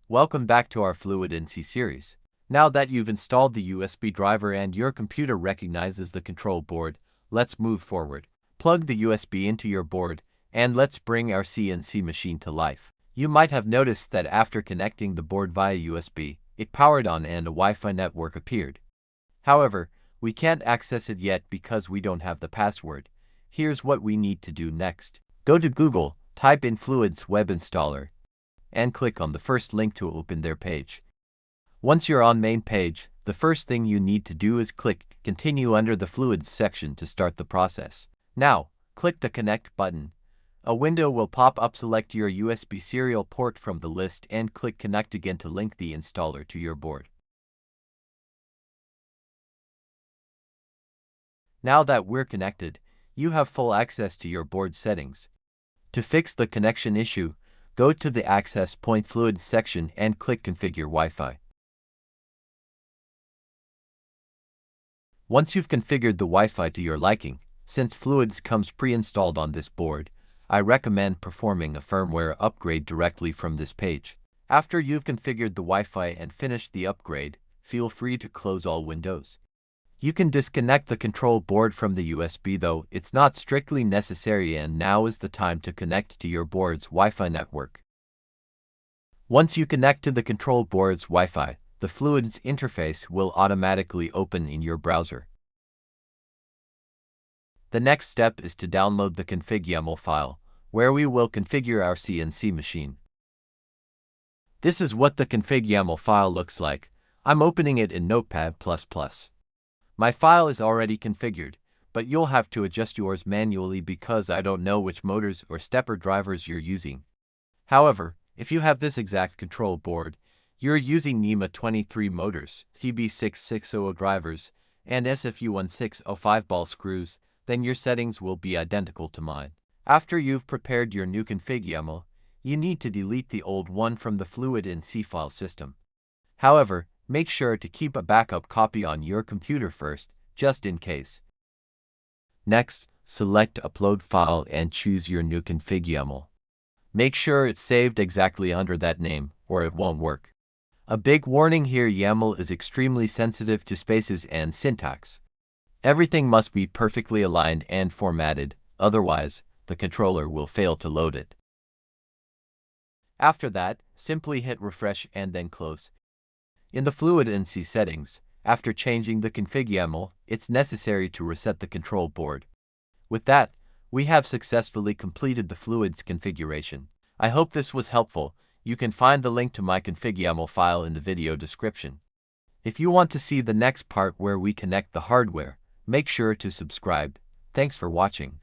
Welcome back to our FluidNC series. Now that you've installed the USB driver and your computer recognizes the control board, let's move forward. Plug the USB into your board, and let's bring our CNC machine to life. You might have noticed that after connecting the board via USB, it powered on and a Wi-Fi network appeared. However, we can't access it yet because we don't have the password. Here's what we need to do next. Go to Google, type in Fluid's web installer, and click on the first link to open their page. Once you're on main page, the first thing you need to do is click Continue under the Fluids section to start the process. Now, click the Connect button. A window will pop up. Select your USB serial port from the list and click Connect again to link the installer to your board. Now that we're connected, you have full access to your board settings. To fix the connection issue, go to the Access Point Fluids section and click Configure Wi-Fi. Once you've configured the Wi-Fi to your liking, since Fluids comes pre-installed on this board, I recommend performing a firmware upgrade directly from this page. After you've configured the Wi-Fi and finished the upgrade, feel free to close all windows. You can disconnect the control board from the USB, though it's not strictly necessary, and now is the time to connect to your board's Wi-Fi network. Once you connect to the control board's Wi-Fi, the Fluids interface will automatically open in your browser. The next step is to download the config.yaml file, where we will configure our CNC machine. This is what the config.yaml file looks like. I'm opening it in Notepad++. My file is already configured, but you'll have to adjust yours manually because I don't know which motors or stepper drivers you're using. However, if you have this exact control board, you're using NEMA 23 motors, TB6600 drivers, and SFU1605 Ballscrews, then your settings will be identical to mine. After you've prepared your new config.yaml, you need to delete the old one from the FluidNC file system. However, make sure to keep a backup copy on your computer first, just in case. Next, select Upload File and choose your new config.yaml. Make sure it's saved exactly under that name, or it won't work. A big warning here: YAML is extremely sensitive to spaces and syntax. Everything must be perfectly aligned and formatted, otherwise, the controller will fail to load it. After that, simply hit refresh and then close. In the FluidNC settings, after changing the config.yaml, it's necessary to reset the control board. With that, we have successfully completed the Fluids configuration. I hope this was helpful. You can find the link to my config.yaml file in the video description. If you want to see the next part where we connect the hardware, make sure to subscribe. Thanks for watching.